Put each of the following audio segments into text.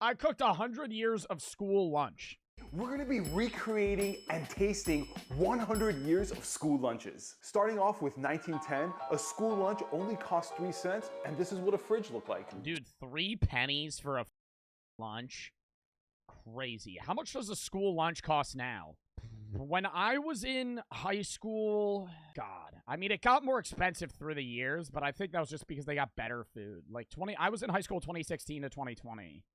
I cooked 100 years of school lunch. We're gonna be recreating and tasting 100 years of school lunches. Starting off with 1910, a school lunch only cost 3 cents, and this is what a fridge looked like. Dude, 3 pennies for a lunch? Crazy. How much does a school lunch cost now? When I was in high school, God, I mean, it got more expensive through the years, but I think that was just because they got better food. Like, I was in high school 2016 to 2020.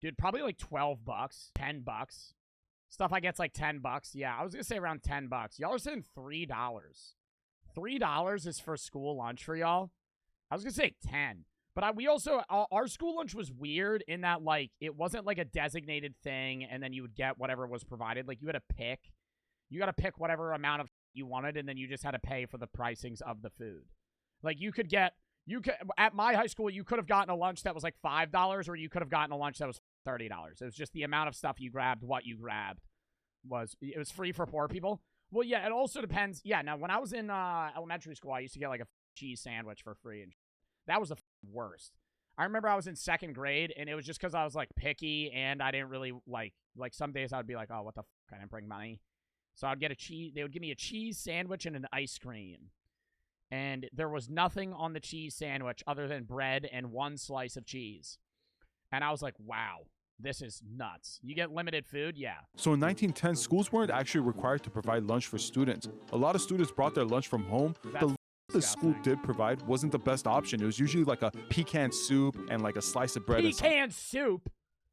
Dude, probably like 12 bucks, 10 bucks. Stuff I get's like 10 bucks. Yeah, I was gonna say around 10 bucks. Y'all are saying $3. $3 is for school lunch for y'all? I was gonna say 10. But we also, our school lunch was weird in that, like, it wasn't like a designated thing and then you would get whatever was provided. Like, you had to pick. You got to pick whatever amount of you wanted and then you just had to pay for the pricings of the food. Like, at my high school, you could have gotten a lunch that was like $5 or you could have gotten a lunch that was $30. It was just the amount of stuff you grabbed, what you grabbed. It was free for poor people. Well, yeah, it also depends. Yeah, now, when I was in elementary school, I used to get like a cheese sandwich for free and that was the worst. I remember I was in 2nd grade, and it was just because I was, like, picky, and I didn't really, like, some days I would be like, oh, what the fuck, I didn't bring money. So I'd get they would give me a cheese sandwich and an ice cream. And there was nothing on the cheese sandwich other than bread and 1 slice of cheese. And I was like, wow, this is nuts. You get limited food? Yeah. So in 1910, schools weren't actually required to provide lunch for students. A lot of students brought their lunch from home. The school did provide wasn't the best option. It was usually like a pecan soup and like a slice of bread. Pecan soup?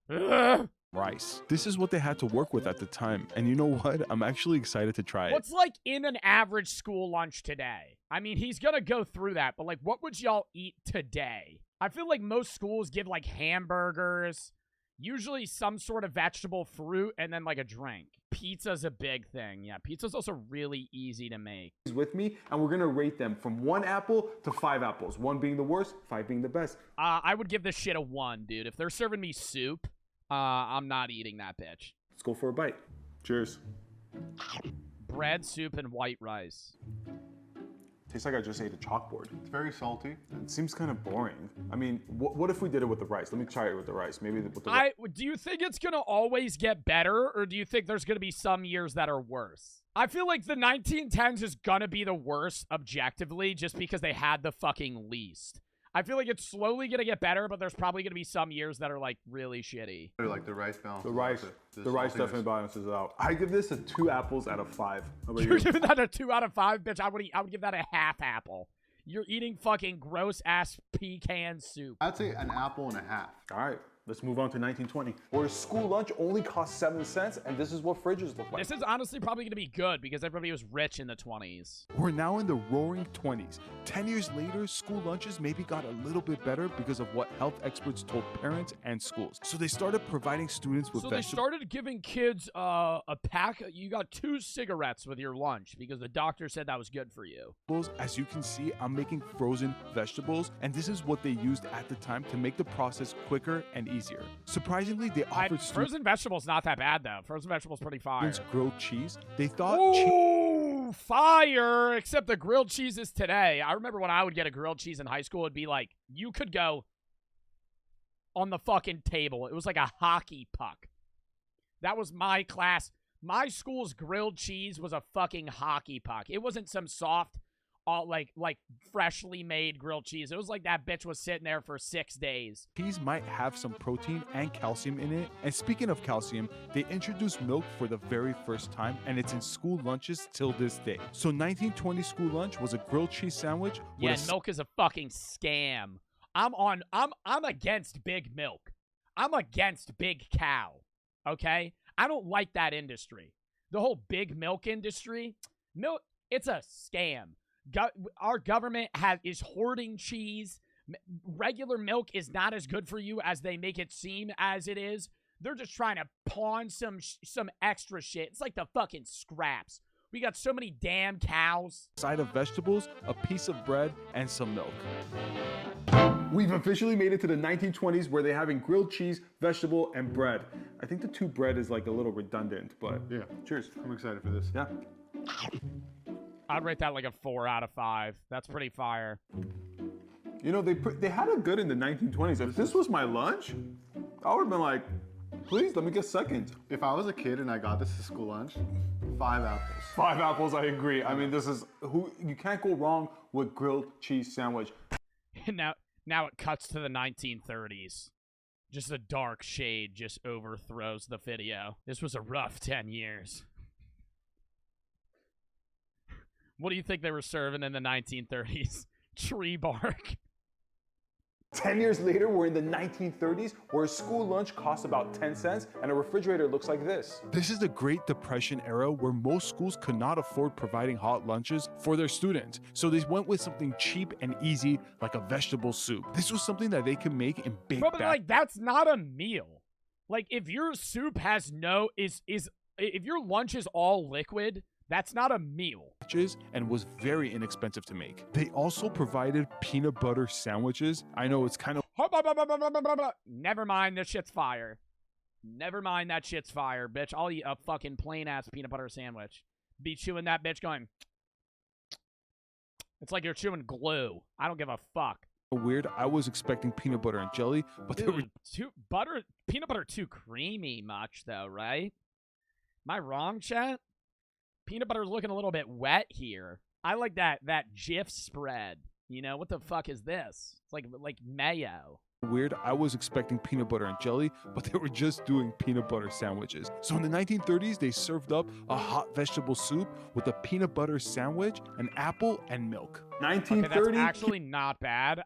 Ugh. Rice. This is what they had to work with at the time. And you know what? I'm actually excited to try it. What's like in an average school lunch today? I mean, he's gonna go through that, but like, what would y'all eat today? I feel like most schools give like hamburgers, usually some sort of vegetable, fruit, and then like a drink. Pizza's a big thing. Yeah, pizza's also really easy to make. With me, and we're gonna rate them from 1 apple to 5 apples. 1 being the worst, 5 being the best. I would give this shit a 1, dude. If they're serving me soup, I'm not eating that bitch. Let's go for a bite. Cheers. Bread, soup, and white rice. Tastes like I just ate a chalkboard. It's very salty. It seems kind of boring. I mean, what if we did it with the rice? Let me try it with the rice. Maybe with the do you think it's going to always get better, or do you think there's going to be some years that are worse? I feel like the 1910s is going to be the worst objectively just because they had the fucking least. I feel like it's slowly going to get better, but there's probably going to be some years that are, like, really shitty. Like the rice balance. The rice definitely balances it out. I give this a 2 apples out of 5. How about You're you? giving that a 2 out of 5? Bitch, I would give that a half apple. You're eating fucking gross-ass pecan soup. I'd say an apple and a half. All right. Let's move on to 1920, where school lunch only cost 7 cents, and this is what fridges look like. This is honestly probably going to be good because everybody was rich in the 20s. We're now in the roaring 20s. 10 years later, school lunches maybe got a little bit better because of what health experts told parents and schools. So they started providing students with vegetables. So they started giving kids a pack. You got 2 cigarettes with your lunch because the doctor said that was good for you. As you can see, I'm making frozen vegetables, and this is what they used at the time to make the process quicker and easier. Surprisingly, they offered frozen vegetables not that bad though. Frozen vegetables pretty fire. Grilled cheese. They thought fire, except the grilled cheeses today. I remember when I would get a grilled cheese in high school, it'd be like you could go on the fucking table. It was like a hockey puck. That was my class. My school's grilled cheese was a fucking hockey puck. It wasn't some soft like freshly made grilled cheese. It was like that bitch was sitting there for 6 days. Cheese might have some protein and calcium in it. And speaking of calcium, they introduced milk for the very first time, and it's in school lunches till this day. So 1920 school lunch was a grilled cheese sandwich. Yeah, milk is a fucking scam. I'm against big milk. I'm against big cow. Okay? I don't like that industry. The whole big milk industry, it's a scam. Our government is hoarding cheese. Regular milk is not as good for you as they make it seem as it is. They're just trying to pawn some extra shit. It's like the fucking scraps. We got so many damn cows. Side of vegetables, a piece of bread, and some milk. We've officially made it to the 1920s where they're having grilled cheese, vegetable, and bread. I think the 2 bread is like a little redundant, but yeah. Cheers. I'm excited for this. Yeah. I'd rate that like a 4 out of 5. That's pretty fire. You know, they had it good in the 1920s. If this was my lunch, I would have been like, please let me get second. If I was a kid and I got this to school lunch, 5 apples. 5 apples, I agree. I mean, this is you can't go wrong with grilled cheese sandwich. Now it cuts to the 1930s. Just a dark shade just overthrows the video. This was a rough 10 years. What do you think they were serving in the 1930s? Tree bark. 10 years later, we're in the 1930s, where a school lunch costs about 10 cents and a refrigerator looks like this. This is the Great Depression era where most schools could not afford providing hot lunches for their students. So they went with something cheap and easy like a vegetable soup. This was something that they could make in big But like, that's not a meal. Like, if your soup has if your lunch is all liquid, that's not a meal. batches and was very inexpensive to make. They also provided peanut butter sandwiches. I know it's kind of Never mind, this shit's fire. Never mind, that shit's fire, bitch. I'll eat a fucking plain-ass peanut butter sandwich. Be chewing that bitch going... It's like you're chewing glue. I don't give a fuck. weird. I was expecting peanut butter and jelly, but they were Dude, peanut butter too creamy much, though, right? Am I wrong, chat? Peanut butter's looking a little bit wet here. I like that Jif spread. You know, what the fuck is this? It's like mayo. weird. I was expecting peanut butter and jelly, but they were just doing peanut butter sandwiches. So in the 1930s, they served up a hot vegetable soup with a peanut butter sandwich, an apple, and milk. 1930. Okay, that's actually not bad.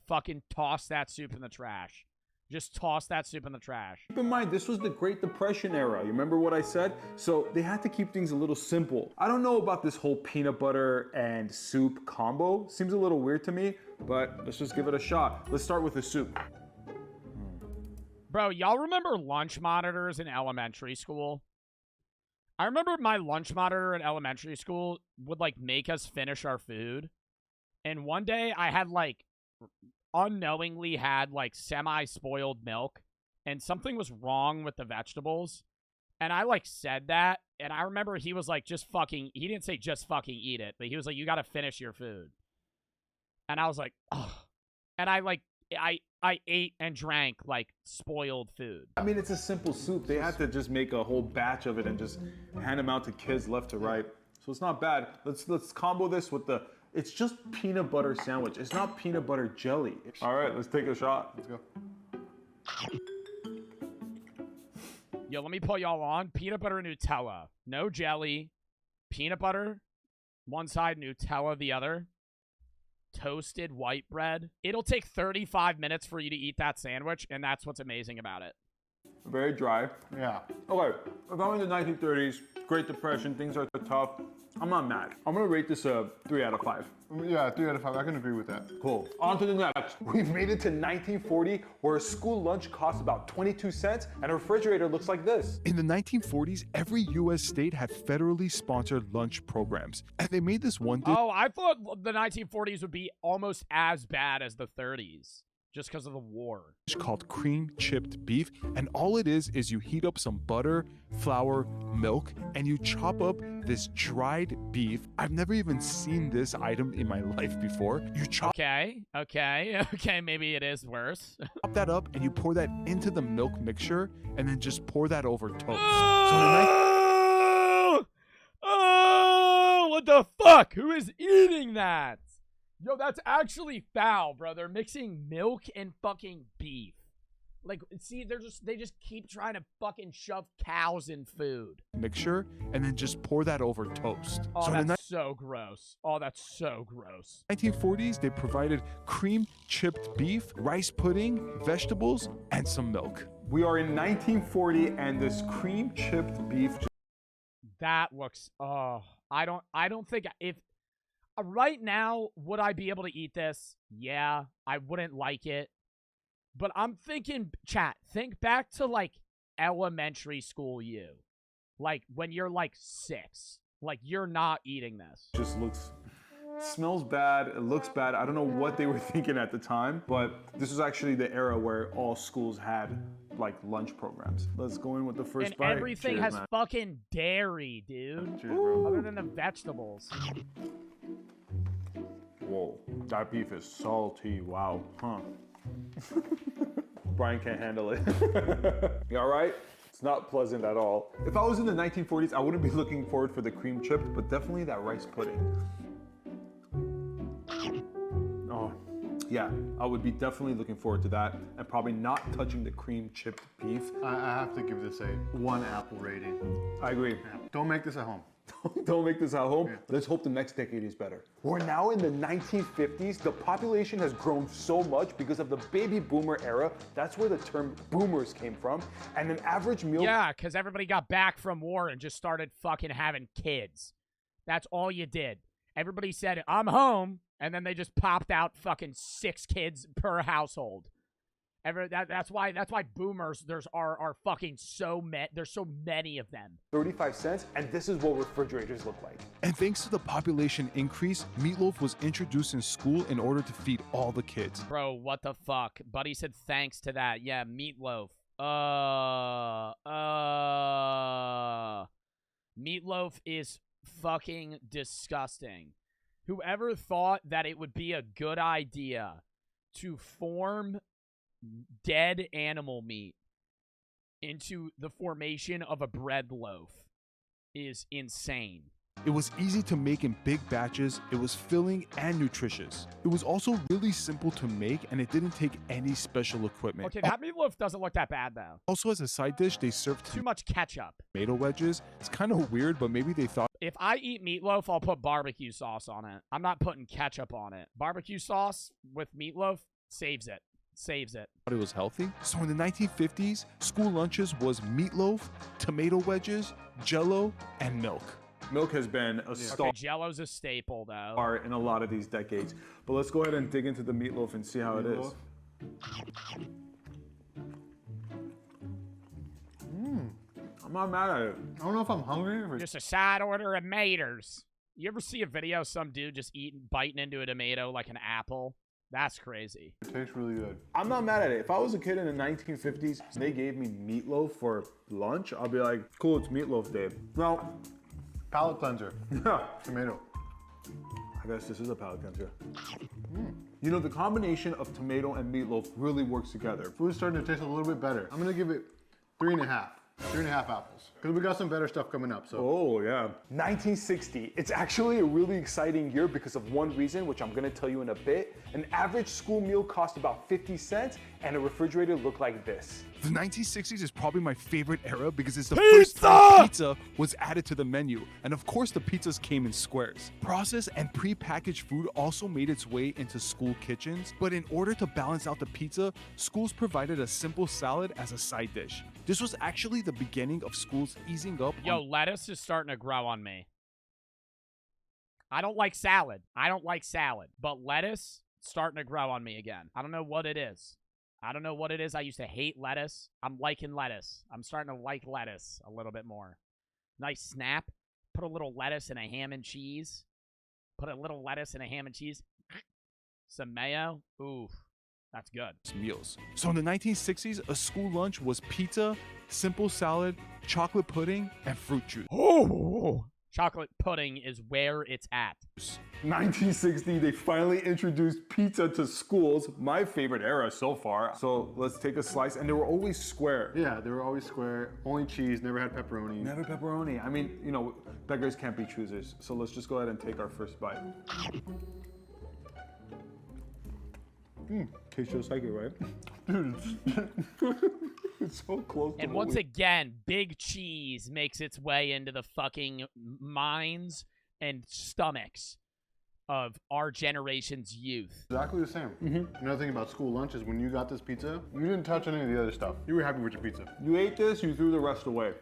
Fucking toss that soup in the trash. Just toss that soup in the trash. Keep in mind, this was the Great Depression era. You remember what I said? So they had to keep things a little simple. I don't know about this whole peanut butter and soup combo. Seems a little weird to me, but let's just give it a shot. Let's start with the soup. Bro, y'all remember lunch monitors in elementary school? I remember my lunch monitor in elementary school would, like, make us finish our food. And one day I had, like, unknowingly had, like, semi-spoiled milk. And something was wrong with the vegetables. And I, like, said that. And I remember he was like, he didn't say just fucking eat it. But he was like, you gotta finish your food. And I was like, oh. And I ate and drank, like, spoiled food. I mean, it's a simple soup. They had to just make a whole batch of it and just hand them out to kids left to right. So it's not bad. Let's combo this with it's just peanut butter sandwich. It's not peanut butter jelly. All right, let's take a shot. Let's go. Yo, let me put y'all on. Peanut butter Nutella. No jelly. Peanut butter, one side, Nutella the other. Toasted white bread. It'll take 35 minutes for you to eat that sandwich, and that's what's amazing about it. Very dry. Yeah. Okay, if I'm in the 1930s, Great Depression, things are tough, I'm not mad. I'm gonna rate this a 3 out of 5. Yeah, 3 out of 5. I can agree with that. Cool. On to the next. We've made it to 1940, where a school lunch costs about 22 cents and a refrigerator looks like this. In the 1940s, every U.S. state had federally sponsored lunch programs, and they made this one dish Oh, I thought the 1940s would be almost as bad as the 30s. Just because of the war. called cream chipped beef, and all it is you heat up some butter, flour, milk, and you chop up this dried beef. I've never even seen this item in my life before. You chop Okay, maybe it is worse. that up and you pour that into the milk mixture, and then just pour that over toast. So the Oh, what the fuck? Who is eating that? Yo, that's actually foul, bro. They're mixing milk and fucking beef. Like, see, they just keep trying to fucking shove cows in food. mixture, and then just pour that over toast. Oh, so in the that's so gross. Oh, that's so gross. 1940s, they provided cream chipped beef, rice pudding, vegetables, and some milk. We are in 1940 and this cream chipped beef. That looks, I don't think if right now, would I be able to eat this? Yeah, I wouldn't like it. But I'm thinking, chat, think back to, like, elementary school you. Like, when you're, like, 6. Like, you're not eating this. Just smells bad, it looks bad. I don't know what they were thinking at the time, but this was actually the era where all schools had, like, lunch programs. Let's go in with the first And bite. everything Cheers, has man. fucking dairy, dude. Cheers, bro. Other than the vegetables. Whoa, that beef is salty. Wow, huh? Brian can't handle it. You all right? It's not pleasant at all. If I was in the 1940s, I wouldn't be looking forward for the cream chip, but definitely that rice pudding. Oh, yeah, I would be definitely looking forward to that, and probably not touching the cream chipped beef. I have to give this a 1 apple rating. I agree. Don't make this at home. Don't make this at home. Let's hope the next decade is better. We're now in the 1950s. The population has grown so much because of the baby boomer era. That's where the term boomers came from. And an average meal. Yeah, because everybody got back from war and just started fucking having kids. That's all you did. Everybody said, I'm home. And then they just popped out fucking 6 kids per household. That's why boomers are fucking there's so many of them. 35 cents, and this is what refrigerators look like. And thanks to the population increase, meatloaf was introduced in school in order to feed all the kids. Bro, what the fuck? Buddy said thanks to that. Yeah, meatloaf. Meatloaf is fucking disgusting. Whoever thought that it would be a good idea to form dead animal meat into the formation of a bread loaf is insane. It was easy to make in big batches, it was filling and nutritious. It was also really simple to make, and it didn't take any special equipment. Okay, that meatloaf doesn't look that bad, though. Also, as a side dish, they served Too much ketchup. tomato wedges. It's kind of weird, but maybe they thought If I eat meatloaf, I'll put barbecue sauce on it. I'm not putting ketchup on it. Barbecue sauce with meatloaf saves it. Saves it. it was healthy. So in the 1950s, school lunches was meatloaf, tomato wedges, Jell-O, and milk. Milk has been a star Okay, Jell-O's a staple, though. in a lot of these decades. But let's go ahead and dig into the meatloaf and see how it is. I'm not mad at it. I don't know if I'm hungry or Just a side order of maters. You ever see a video of some dude just biting into a tomato like an apple? That's crazy. it tastes really good. I'm not mad at it. If I was a kid in the 1950s and they gave me meatloaf for lunch, I'll be like, cool, it's meatloaf day. Now, Palate cleanser. I Tomato. guess this is a palate cleanser. You know, the combination of tomato and meatloaf really works together. Food's starting to taste a little bit better. I'm gonna give it 3.5. 3.5 apples. Because we got some better stuff coming up, so. Oh, yeah. 1960. It's actually a really exciting year because of one reason, which I'm gonna tell you in a bit. An average school meal cost about 50 cents, and a refrigerator looked like this. The 1960s is probably my favorite era because it's the first time pizza was added to the menu. And of course, the pizzas came in squares. Processed and pre-packaged food also made its way into school kitchens. But in order to balance out the pizza, schools provided a simple salad as a side dish. This was actually the beginning of schools easing up Yo, on lettuce is starting to grow on me. I don't like salad. But lettuce starting to grow on me again. I don't know what it is. I used to hate lettuce. I'm liking lettuce. I'm starting to like lettuce a little bit more. Nice snap. Put a little lettuce in a ham and cheese. Some mayo. Ooh, that's good. meals. So in the 1960s, a school lunch was pizza, simple salad, chocolate pudding, and fruit juice. Oh, chocolate pudding is where it's at. 1960, they finally introduced pizza to schools. My favorite era so far. So let's take a slice, and they were always square. Yeah, they were always square. Only cheese, never had pepperoni. Never pepperoni. I mean, you know, beggars can't be choosers. So let's just go ahead and take our first bite. Tastes just like it, right? Dude, It's so close to And what once we- again, big cheese makes its way into the fucking minds and stomachs of our generation's youth. exactly the same. Another thing about school lunch is when you got this pizza, you didn't touch any of the other stuff. You were happy with your pizza. You ate this, you threw the rest away.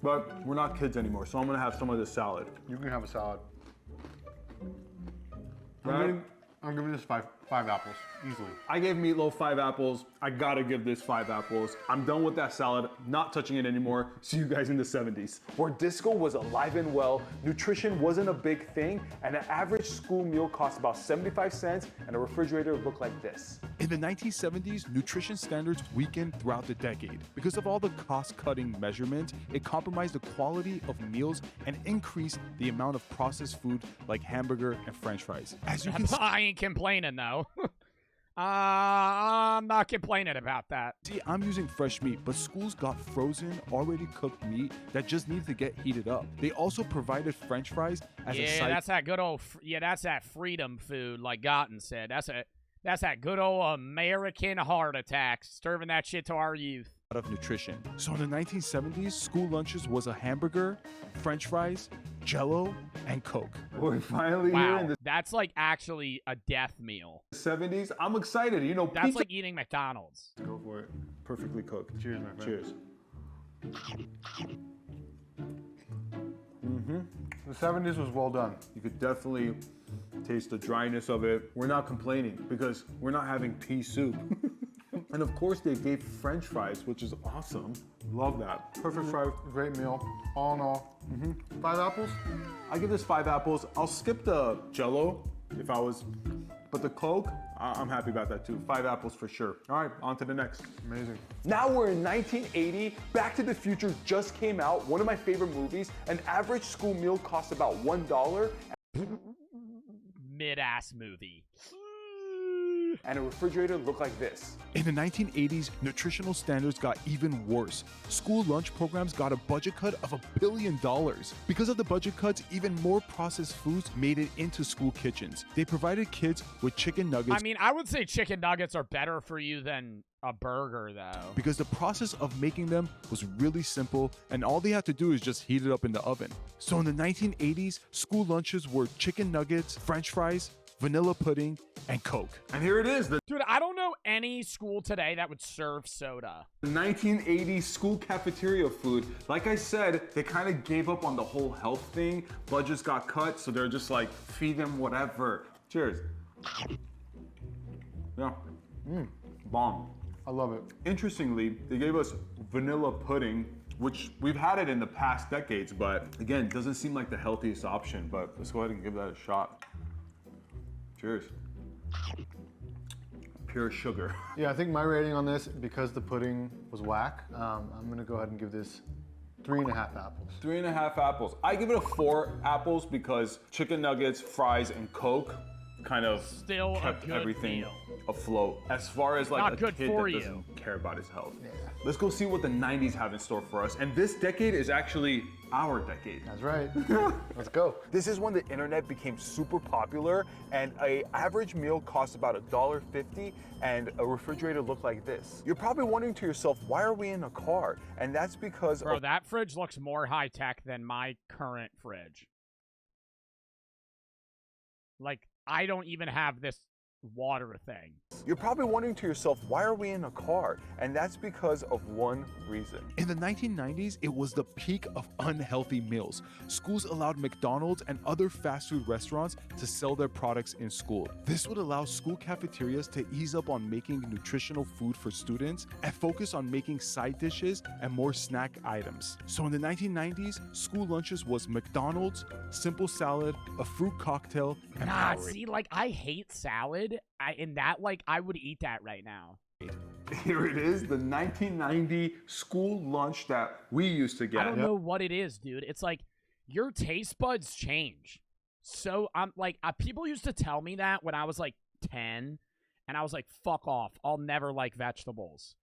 But we're not kids anymore, so I'm gonna have some of this salad. You can have a salad. Right? I'm giving this five apples, easily. I gave meatloaf 5 apples. I gotta give this 5 apples. I'm done with that salad, not touching it anymore. See you guys in the 70s. Where disco was alive and well, nutrition wasn't a big thing, and an average school meal cost about 75 cents, and a refrigerator looked like this. In the 1970s, nutrition standards weakened throughout the decade. Because of all the cost-cutting measurements, it compromised the quality of meals and increased the amount of processed food like hamburger and french fries. As you can see, I ain't complaining, though. I'm not complaining about that. See, I'm using fresh meat, but schools got frozen, already cooked meat that just needed to get heated up. They also provided French fries as a Yeah, side that's that good old. That's that freedom food, like Gotten said. That's that good old American heart attack, serving that shit to our youth. of nutrition. So in the 1970s, school lunches was a hamburger, French fries, Jell-O, and Coke. We're finally here Wow, in the that's like actually a death meal. 70s. I'm excited. You know, That's pizza. like eating McDonald's. Go for it. Perfectly cooked. Cheers, my friend. Cheers. The 70s was well done. You could definitely taste the dryness of it. We're not complaining because we're not having pea soup. And of course they gave French fries, which is awesome. Love that. Perfect fry. Great meal. All in all. 5 apples? I give this 5 apples. I'll skip the Jell-O if I was, but the Coke, I'm happy about that too. 5 apples for sure. All right, on to the next. Amazing. Now we're in 1980. Back to the Future just came out, one of my favorite movies. An average school meal costs about $1, Mid-ass movie. and a refrigerator looked like this. In the 1980s, nutritional standards got even worse. School lunch programs got a budget cut of $1 billion. Because of the budget cuts, even more processed foods made it into school kitchens. They provided kids with chicken nuggets I mean, I would say chicken nuggets are better for you than a burger, though. because the process of making them was really simple and all they had to do is just heat it up in the oven. So in the 1980s, school lunches were chicken nuggets, French fries, vanilla pudding, and Coke. And here it is, the Dude, I don't know any school today that would serve soda. 1980s school cafeteria food. Like I said, they kind of gave up on the whole health thing. Budgets got cut, so they're just like, feed them whatever. Cheers. Yeah. Bomb. I love it. Interestingly, they gave us vanilla pudding, which we've had it in the past decades, but again, doesn't seem like the healthiest option, but let's go ahead and give that a shot. Cheers. Pure sugar. Yeah, I think my rating on this, because the pudding was whack, I'm gonna go ahead and give this 3.5 apples. 3.5 apples. I give it a 4 apples because chicken nuggets, fries, and Coke kind of Still a kept good everything meal. afloat. As far as like Not a good kid for that you. doesn't care about his health. Let's go see what the 90s have in store for us. And this decade is actually our decade. That's right. Let's go. This is when the internet became super popular, and an average meal cost about $1.50, and a refrigerator looked like this. You're probably wondering to yourself, why are we in a car? And that's because Bro, of that fridge looks more high-tech than my current fridge. Like, I don't even have this water thing. You're probably wondering to yourself, why are we in a car? And that's because of one reason. In the 1990s, it was the peak of unhealthy meals. Schools allowed McDonald's and other fast food restaurants to sell their products in school. This would allow school cafeterias to ease up on making nutritional food for students and focus on making side dishes and more snack items. So in the 1990s, school lunches was McDonald's, simple salad, a fruit cocktail, and Nah, Powerade. see, like, I hate salad. I would eat that right now. Here it is, the 1990 school lunch that we used to get. I don't know what it is, dude. It's like your taste buds change. So I'm like, people used to tell me that when I was like 10, and I was like, fuck off. I'll never like vegetables.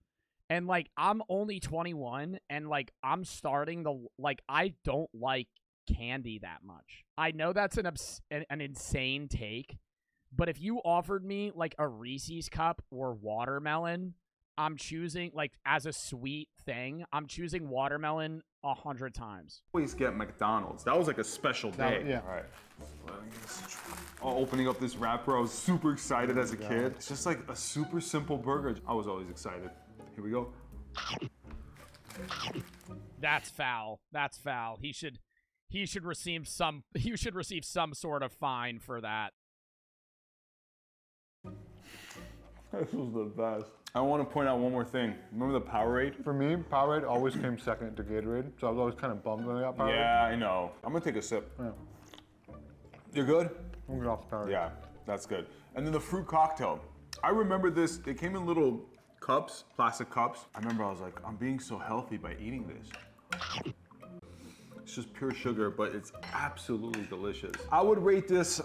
And like, I'm only 21, and like, I'm starting to like, I don't like candy that much. I know that's an insane take, but if you offered me like a Reese's cup or watermelon, I'm choosing, like, as a sweet thing, I'm choosing watermelon 100 times. Always get McDonald's. That was like a special day. Yeah. All right. Opening up this wrapper, I was super excited as a kid. It's just like a super simple burger. I was always excited. Here we go. That's foul. That's foul. He should receive some sort of fine for that. This was the best. I want to point out one more thing. Remember the Powerade? For me, Powerade always came second to Gatorade, so I was always kind of bummed when I got Powerade. Yeah, I know. I'm gonna take a sip. Yeah. You're good? I'm gonna get off the Powerade. Yeah, that's good. And then the fruit cocktail. I remember this. It came in little cups, plastic cups. I remember I was like, I'm being so healthy by eating this. It's just pure sugar, but it's absolutely delicious. I would rate this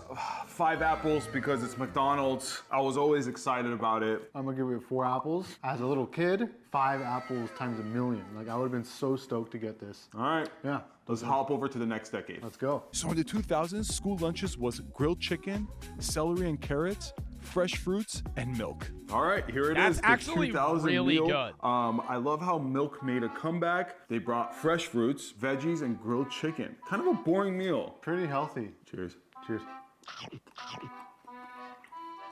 5 apples because it's McDonald's. I was always excited about it. I'm gonna give it 4 apples. As a little kid, 5 apples times a million. Like I would have been so stoked to get this. All right, Yeah, let's hop over to the next decade. let's go. So in the 2000s, school lunches was grilled chicken, celery and carrots, fresh fruits, and milk. All right, here it That's is. The actually 2000 really meal. good. I love how Milk made a comeback. They brought fresh fruits, veggies, and grilled chicken. Kind of a boring meal. Pretty healthy. Cheers. Cheers.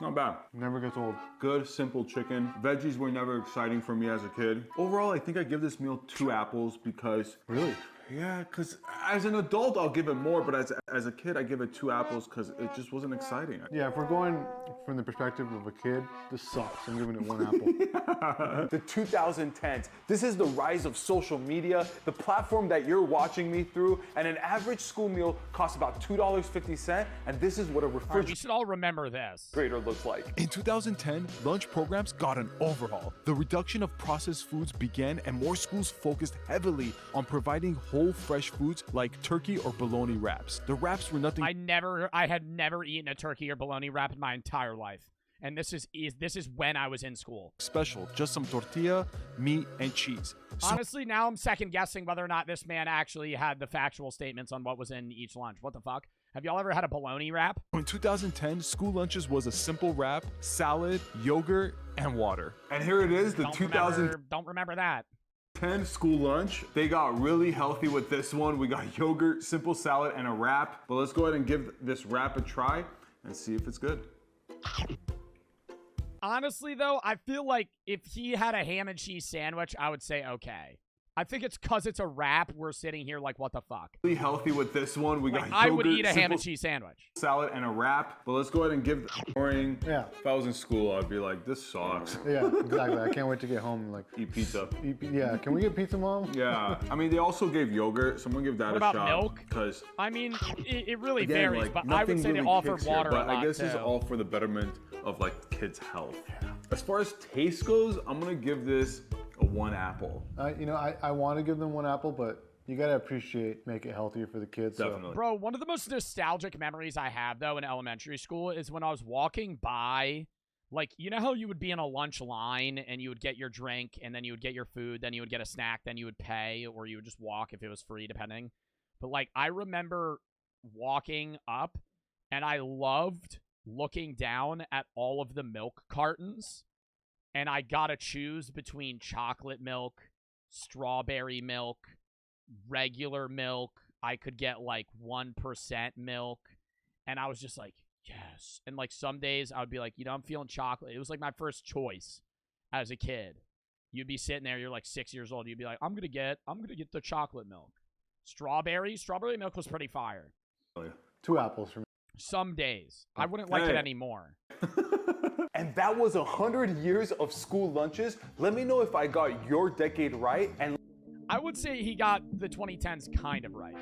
Not bad. Never gets old. Good, simple chicken. Veggies were never exciting for me as a kid. Overall, I think I give this meal 2 apples because Really? yeah, because as an adult, I'll give it more, but as a kid, I give it 2 apples because it just wasn't exciting. Yeah, if we're going from the perspective of a kid, this sucks. I'm giving it 1 apple. The 2010s. This is the rise of social media, the platform that you're watching me through, and an average school meal costs about $2.50, and this is what a All right, we refrigerator should all remember this. looks like. In 2010, lunch programs got an overhaul. The reduction of processed foods began, and more schools focused heavily on providing whole fresh foods like turkey or bologna wraps. The wraps were nothing I had never eaten a turkey or bologna wrap in my entire life. And this is when I was in school. special, just some tortilla, meat, and cheese. So Honestly, now I'm second guessing whether or not this man actually had the factual statements on what was in each lunch. What the fuck? Have y'all ever had a bologna wrap? in 2010, school lunches was a simple wrap, salad, yogurt, and water. And here it is, the 2010 Don't remember that. school lunch. They got really healthy with this one. We got yogurt, simple salad, and a wrap. But let's go ahead and give this wrap a try and see if it's good. Honestly, though, I feel like if he had a ham and cheese sandwich, I would say okay. I think it's because it's a wrap. We're sitting here like, what the fuck? Really healthy with this one. We got Like, I would yogurt, eat a ham simple and cheese sandwich. salad, and a wrap. But let's go ahead and give boring. Yeah. If I was in school, I'd be like, this sucks. Yeah, exactly. I can't wait to get home and like Eat pizza. yeah, can we get pizza, Mom? Yeah. I mean, they also gave yogurt. Someone give that What a about shot. milk? Because I mean, it really again, varies, like, but I would nothing say they really offer kicks here, water but a lot I guess too. it's all for the betterment of like kids' health. As far as taste goes, I'm gonna give this a 1 apple. I want to give them 1 apple, but you gotta make it healthier for the kids. Definitely. Bro, one of the most nostalgic memories I have, though, in elementary school is when I was walking by, like, you know how you would be in a lunch line and you would get your drink and then you would get your food, then you would get a snack, then you would pay, or you would just walk if it was free, depending. But, like, I remember walking up and I loved looking down at all of the milk cartons, and I gotta choose between chocolate milk, strawberry milk, regular milk. I could get like 1% milk, and I was just like, yes. And like some days I would be like, I'm feeling chocolate. It was like my first choice as a kid. You'd be sitting there, you're like 6 years old, you'd be like, I'm gonna get the chocolate milk. Strawberry milk was pretty fire. 2 apples for me. Some days. I wouldn't like it anymore. And that was 100 years of school lunches. Let me know if I got your decade right, and I would say he got the 2010s kind of right.